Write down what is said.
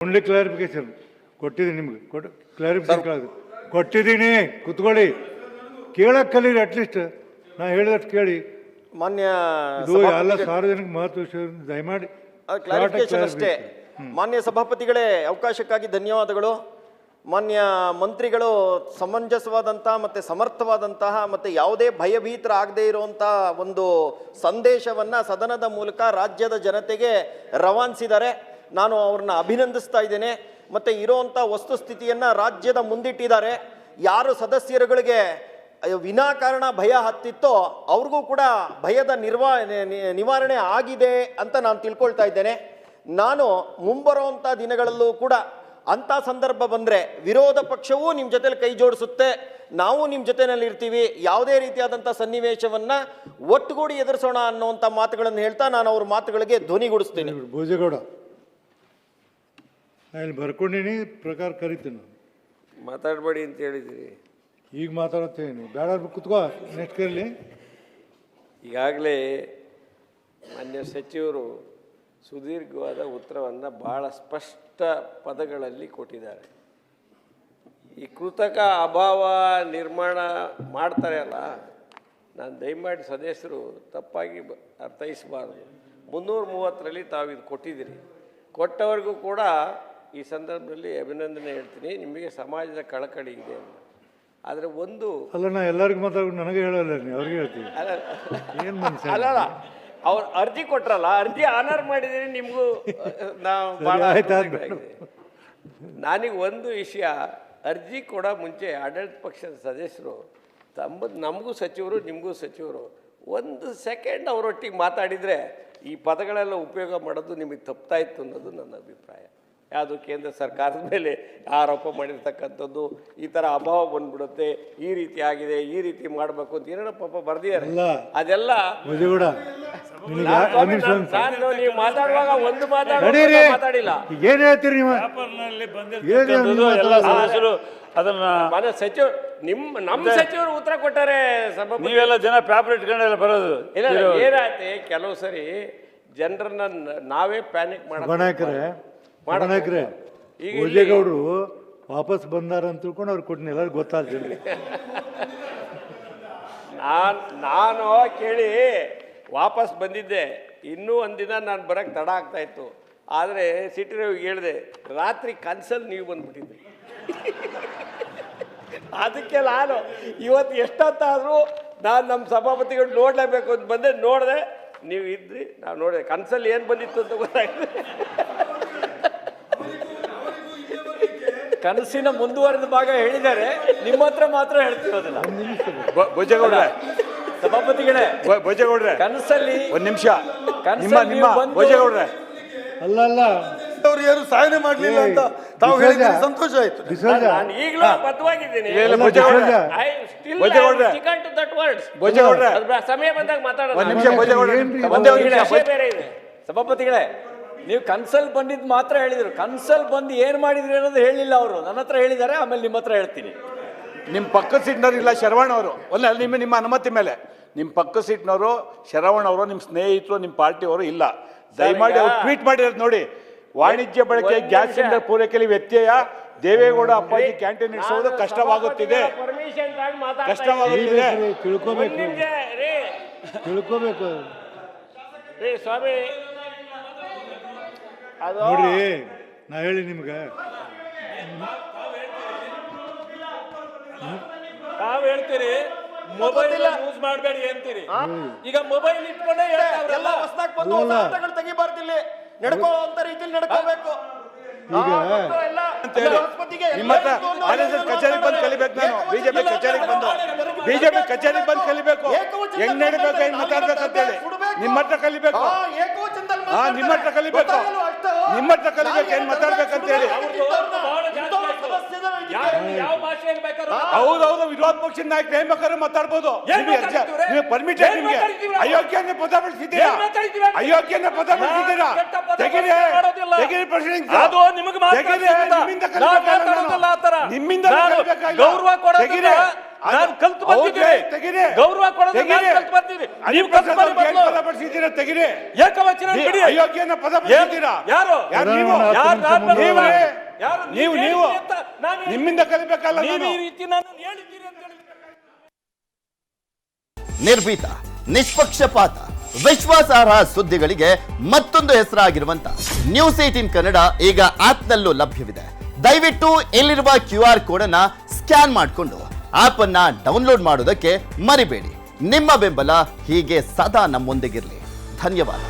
Only clarification ಕೊಟ್ಟಿದ್ದೀನಿ ನಿಮ್ಗೆ clarification ಕೊಟ್ಟಿದ್ದೀನಿ. ಕುತ್ಕೊಳ್ಳಿ, ಕೇಳಕ್ಕೆ ಕಲೀರಿ. ಅಟ್ಲೀಸ್ಟ್ ನಾ ಹೇಳಿದಷ್ಟು ಕೇಳಿ. ಮಾನ್ಯ ಇದು ಎಲ್ಲ ಸಾರ್ವಜನಿಕ ಮಹತ್ವ ವಿಷಯ, ದಯಮಾಡಿ ಕ್ಲಾರಿಫಿಕೇಶನ್ ಅಷ್ಟೇ. ಮಾನ್ಯ ಸಭಾಪತಿಗಳೇ, ಅವಕಾಶಕ್ಕಾಗಿ ಧನ್ಯವಾದಗಳು. ಮಾನ್ಯ ಮಂತ್ರಿಗಳು ಸಮಂಜಸವಾದಂತಹ ಮತ್ತು ಸಮರ್ಥವಾದಂತಹ ಮತ್ತು ಯಾವುದೇ ಭಯಭೀತರಾಗದೇ ಇರುವಂತಹ ಒಂದು ಸಂದೇಶವನ್ನು ಸದನದ ಮೂಲಕ ರಾಜ್ಯದ ಜನತೆಗೆ ರವಾನಿಸಿದ್ದಾರೆ. ನಾನು ಅವ್ರನ್ನ ಅಭಿನಂದಿಸ್ತಾ ಇದ್ದೇನೆ. ಮತ್ತು ಇರೋವಂಥ ವಸ್ತುಸ್ಥಿತಿಯನ್ನು ರಾಜ್ಯದ ಮುಂದಿಟ್ಟಿದ್ದಾರೆ. ಯಾರು ಸದಸ್ಯರುಗಳಿಗೆ ವಿನಾಕಾರಣ ಭಯ ಹತ್ತಿತ್ತೋ ಅವ್ರಿಗೂ ಕೂಡ ಭಯದ ನಿವಾರಣೆ ಆಗಿದೆ ಅಂತ ನಾನು ತಿಳ್ಕೊಳ್ತಾ ಇದ್ದೇನೆ. ನಾನು ಮುಂಬರುವಂಥ ದಿನಗಳಲ್ಲೂ ಕೂಡ ಅಂಥ ಸಂದರ್ಭ ಬಂದರೆ ವಿರೋಧ ಪಕ್ಷವೂ ನಿಮ್ಮ ಜೊತೆಲಿ ಕೈ ಜೋಡಿಸುತ್ತೆ, ನಾವು ನಿಮ್ಮ ಜೊತೆಯಲ್ಲಿ ಇರ್ತೀವಿ. ಯಾವುದೇ ರೀತಿಯಾದಂಥ ಸನ್ನಿವೇಶವನ್ನು ಒಟ್ಟುಗೂಡಿ ಎದುರಿಸೋಣ ಅನ್ನುವಂಥ ಮಾತುಗಳನ್ನು ಹೇಳ್ತಾ ನಾನು ಅವ್ರ ಮಾತುಗಳಿಗೆ ಧ್ವನಿಗೂಡಿಸ್ತೀನಿ. ಭೋಜೇಗೌಡ, ನಾನು ಇಲ್ಲಿ ಬರ್ಕೊಂಡಿನಿ ಪ್ರಕಾರ ಕರಿತೀನಿ. ಮಾತಾಡಬೇಡಿ ಅಂತ ಹೇಳಿದಿರಿ, ಈಗ ಮಾತಾಡುತ್ತೇನೆ. ಬೇಡ ಕುತ್ಕೋ, ನೆಕ್ಸ್ಟ್ ಕರೀಲಿ. ಈಗಾಗಲೇ ಮಾನ್ಯ ಸಚಿವರು ಸುದೀರ್ಘವಾದ ಉತ್ತರವನ್ನು ಭಾಳ ಸ್ಪಷ್ಟ ಪದಗಳಲ್ಲಿ ಕೊಟ್ಟಿದ್ದಾರೆ. ಈ ಕೃತಕ ಅಭಾವ ನಿರ್ಮಾಣ ಮಾಡ್ತಾರೆ ಅಲ್ಲ, ನಾನು ದಯಮಾಡಿ ಸದಸ್ಯರು ತಪ್ಪಾಗಿ ಅರ್ಥೈಸಬಾರ್ದು. 330ರಲ್ಲಿ ತಾವು ಇದು ಕೊಟ್ಟಿದ್ದೀರಿ. ಕೊಟ್ಟವರಿಗೂ ಕೂಡ ಈ ಸಂದರ್ಭದಲ್ಲಿ ಅಭಿನಂದನೆ ಹೇಳ್ತೀನಿ. ನಿಮಗೆ ಸಮಾಜದ ಕಳಕಳಿ ಇದೆ ಅಂತ. ಆದರೆ ಒಂದು ಅಲ್ಲ, ನಾ ಎಲ್ಲರಿಗೂ ಮಾತಾಡ್ಕೊಂಡು ನನಗೆ ಹೇಳಲ್ಲ, ನೀವು ಅವ್ರಿಗೆ ಹೇಳ್ತೀವಿ. ಏನು ಮನುಷ್ಯ ಅಲ್ಲ, ಅವ್ರು ಅರ್ಜಿ ಕೊಟ್ರಲ್ಲ, ಅರ್ಜಿ ಆನರ್ ಮಾಡಿದ್ದೀರಿ. ನಿಮಗೂ ನಾವು ಭಾಳ ನನಗೆ ಒಂದು ವಿಷಯ, ಅರ್ಜಿ ಕೊಡೋ ಮುಂಚೆ ಆಡಳಿತ ಪಕ್ಷದ ಸದಸ್ಯರು ನಮಗೂ ಸಚಿವರು ನಿಮಗೂ ಸಚಿವರು 1 ಸೆಕೆಂಡ್ ಅವರೊಟ್ಟಿಗೆ ಮಾತಾಡಿದರೆ ಈ ಪದಗಳೆಲ್ಲ ಉಪಯೋಗ ಮಾಡೋದು ನಿಮಗೆ ತಪ್ತಾ ಇತ್ತು ಅನ್ನೋದು ನನ್ನ ಅಭಿಪ್ರಾಯ. ಯಾವುದು ಕೇಂದ್ರ ಸರ್ಕಾರದ ಮೇಲೆ ಆರೋಪ ಮಾಡಿರ್ತಕ್ಕಂಥದ್ದು, ಈ ಥರ ಅಭಾವ ಬಂದ್ಬಿಡುತ್ತೆ, ಈ ರೀತಿ ಆಗಿದೆ, ಈ ರೀತಿ ಮಾಡಬೇಕು ಅಂತ ಏನೇನೋ ಪಾಪ ಬರ್ದಿದ್ದಾರೆ. ಅದೆಲ್ಲ ನೀವು ಮಾತಾಡುವಾಗ ಒಂದು ಮಾತಾಡಿಲ್ಲ. ಏನು ಹೇಳ್ತೀರಿ ನೀವು? ಎಲ್ಲ ಸದಸ್ಯರು ಅದನ್ನ ಮನೆ ಸಚಿವರು ನಮ್ಮ ಸಚಿವರು ಉತ್ತರ ಕೊಟ್ಟಾರೆ. ನೀವೆಲ್ಲ ಜನ ಪೇಪರ್ ಇಟ್ಕೊಂಡೆಲ್ಲ ಬರೋದು. ಏನಾಯ್ತು, ಕೆಲವು ಸರಿ ಜನರನ್ನ ನಾವೇ ಪ್ಯಾನಿಕ್ ಮಾಡಕ್ರೆ. ಈಗ ಭೋಜೇಗೌಡರು ವಾಪಸ್ ಬಂದಾರ ಅಂತ ತಿಳ್ಕೊಂಡು ಅವ್ರು ಕೊಟ್ಟಿನ ಎಲ್ಲರಿಗೂ ಗೊತ್ತಾಗ್ತಿಲ್ಲ. ನಾನು ಕೇಳಿ ವಾಪಸ್ ಬಂದಿದ್ದೆ. ಇನ್ನೂ ಒಂದಿನ ನಾನು ಬರೋಕ್ಕೆ ತಡ ಆಗ್ತಾ ಇತ್ತು. ಆದರೆ ಸಿಟಿ ರವಿಗೆ ಹೇಳಿದೆ, ರಾತ್ರಿ ಕನ್ಸಲ್ಲಿ ನೀವು ಬಂದ್ಬಿಟ್ಟಿದ್ದೆ. ಅದಕ್ಕೆ ನಾನು ಇವತ್ತು ಎಷ್ಟೊತ್ತಾದರೂ ನಾನು ನಮ್ಮ ಸಭಾಪತಿಗಳು ನೋಡಲೇಬೇಕು ಅಂತ ಬಂದೆ. ನೋಡಿದೆ, ನೀವು ಇದ್ರಿ, ನಾವು ನೋಡಿದೆ. ಕನ್ಸಲ್ಲಿ ಏನು ಬಂದಿತ್ತು ಅಂತ ಗೊತ್ತಾಯ್ತು. ಕನಸಿನ ಮುಂದುವರೆದ ಭಾಗ ಹೇಳಿದ್ದಾರೆ, ನಿಮ್ಮ ಹತ್ರ ಮಾತ್ರ ಹೇಳ್ತಿರೋದಿಲ್ಲ. ಭೋಜೇಗೌಡ್ರೆ, ಸಭಾಪತಿಗಳೇ, ಭೋಜೇಗೌಡ್ರೆ, ಕನಸಲ್ಲಿ ಒಂದು ನಿಮಿಷ. ನಿಮ್ಮ ಭೋಜೇಗೌಡ್ರೆ, ಅಲ್ಲ ಅವ್ರು ಯಾರು ಸಹಾಯನೆ ಮಾಡಲಿಲ್ಲ ಅಂತ ತಾವು ಹೇಳಿದ್ರೆ ಸಂತೋಷ ಆಯ್ತು. ನಾನು ಈಗಲೂ ಬದ್ಧವಾಗಿದ್ದೀನಿ. ಸಮಯ ಬಂದಾಗ ಮಾತಾಡೋಣ. ಒಂದು ನಿಮಿಷ ಭೋಜೇಗೌಡ್ರೆ, ಬೇರೆ ಇದೆ. ಸಭಾಪತಿಗಳೇ, ನೀವು ಕನ್ಸಲ್ ಬಂದಿದ್ದು ಮಾತ್ರ ಹೇಳಿದ್ರು, ಕನ್ಸಲ್ ಬಂದು ಏನು ಮಾಡಿದ್ರಿ ಅನ್ನೋದು ಹೇಳಿಲ್ಲ ಅವರು. ನನ್ನ ಹತ್ರ ಹೇಳಿದ್ದಾರೆ, ಆಮೇಲೆ ನಿಮ್ಮ ಹತ್ರ ಹೇಳ್ತೀನಿ. ನಿಮ್ಮ ಪಕ್ಕದ ಸೀಟ್ನವ್ರು ಇಲ್ಲ ಶರವಣ ಅವರು, ನಿಮ್ಮ ಅನುಮತಿ ಮೇಲೆ ನಿಮ್ಮ ಪಕ್ಕದ ಸೀಟ್ನವರು ಶರವಣ ಅವರು, ನಿಮ್ಮ ಸ್ನೇಹಿತರು, ನಿಮ್ಮ ಪಾರ್ಟಿಯವರು ಇಲ್ಲ. ದಯಮಾಡಿ ಅವ್ರು ಟ್ವೀಟ್ ಮಾಡಿರೋದು ನೋಡಿ. ವಾಣಿಜ್ಯ ಬಳಕೆ ಗ್ಯಾಸ್ ಸಿಲಿಂಡರ್ ಪೂರೈಕೆಯಲ್ಲಿ ವ್ಯತ್ಯಯ, ದೇವೇಗೌಡ ಅಪ್ಪಾಜಿ ಕ್ಯಾಂಟೀನ್ ನಡೆಸೋದು ಕಷ್ಟವಾಗುತ್ತಿದೆ. ತಿಳ್ಕೋಬೇಕು ಸ್ವಾಮಿ. ನೋಡ್ರಿ, ನಾ ಹೇಳಿ ನಿಮ್ಗೆ, ತಾವ್ ಹೇಳ್ತೀರಿ ಮೊಬೈಲ್ ಯೂಸ್ ಮಾಡಬೇಡಿ ಅಂತೀರಿ. ಈಗ ಮೊಬೈಲ್ ಇಟ್ಕೊಂಡೇ ತೆಗಿಬಾರ್ದಿಲ್ಲ, ನಡ್ಕೊಳ್ಳುವಂತ ರೀತಿಯಲ್ಲಿ ನಡ್ಕೋಬೇಕು. ನಿಮ್ಮ RSS ಕಚೇರಿಗೆ ಬಂದು ಕಲಿಬೇಕು. ನಾನು ಬಿಜೆಪಿ ಕಚೇರಿಗೆ ಬಂದು ಕಲಿಬೇಕು, ಹೆಂಗ್ ನಡಿಬೇಕು, ಹೆಂಗ್ ಮಾತಾಡ್ಬೇಕು ಅಂತೇಳಿ ನಿಮ್ಮ ಹತ್ರ ಕಲಿಬೇಕು. ನಿಮ್ಮ ಹತ್ರ ಕಲಿಬೇಕು, ಹೆಂಗ್ ಮಾತಾಡ್ಬೇಕಂತೇಳಿ. ಹೌದೌದು, ವಿರೋಧ ಪಕ್ಷದ ನಾಯಕರು ಏನ್ ಬೇಕಾದ್ರೂ ಮಾತಾಡ್ಬೋದು. ನೀವು ಪರ್ಮಿಟ್ ನಿಮ್ಗೆ ಅಯೋಗ್ಯನ ಪದ ಬಳಸಿದ್ದೀರಾ, ತೆಗಿರಿ ಪ್ರಶ್ನೆ. ನಿಮ್ಮಿಂದ ಗೌರವ ಕೊಡೋದಿಲ್ಲ. ನಾನು ಕಲ್ತು ಹೌದು, ತೆಗೀರಿ. ಬಂದಿದ್ದೀನಿ. ಗೌರವ ಕೊಡೋದು ನಾನು ತೆಗೀರಿ. ಕಲ್ತು ಬರ್ತೀನಿ. ನೀವು ಹರಿಪ್ರಸಾದ್ ಕಲ್ತು ಅವ್ರಿಗೆ ಬನ್ನಿ ಏನ್ ಪದ ಬಳಸಿದ್ದೀರಾ? ತೆಗೀರಿ. ಏಕವಚನ ಬಿಡಿ. ಅಯೋಗ್ಯನ ಪದ ಬಳಸಿದ್ದೀರಾ? ಯಾರು? ಯಾರು ನೀವು? ಯಾರು? ನೀವೇ? ಯಾರು? ನೀವು ನೀವು ಅಂತ ನಾನು ನಿಮ್ಮಿಂದ ಕಲಿಬೇಕಲ್ಲ ನೀವು ನಾನು. ಈ ರೀತಿ ನಾನು ಹೇಳಿದ್ದೀರಿ ಅಂತ ಹೇಳಿ ನಿರ್ಭೀತ, ನಿಷ್ಪಕ್ಷಪಾತ, ವಿಶ್ವಾಸಾರ್ಹ ಸುದ್ದಿಗಳಿಗೆ ಮತ್ತೊಂದು ಹೆಸರಾಗಿರುವಂತ ನ್ಯೂಸ್ 18 ಕನ್ನಡ ಈಗ ಆಪ್ನಲ್ಲೂ ಲಭ್ಯವಿದೆ. ದಯವಿಟ್ಟು ಇಲ್ಲಿರುವ QR ಕೋಡ್ ಅನ್ನ ಸ್ಕ್ಯಾನ್ ಮಾಡಿಕೊಂಡು ಆಪ್ ಅನ್ನ ಡೌನ್ಲೋಡ್ ಮಾಡೋದಕ್ಕೆ ಮರಿಬೇಡಿ. ನಿಮ್ಮ ಬೆಂಬಲ ಹೀಗೆ ಸದಾ ನಮ್ಮೊಂದಿಗಿರಲಿ. ಧನ್ಯವಾದ.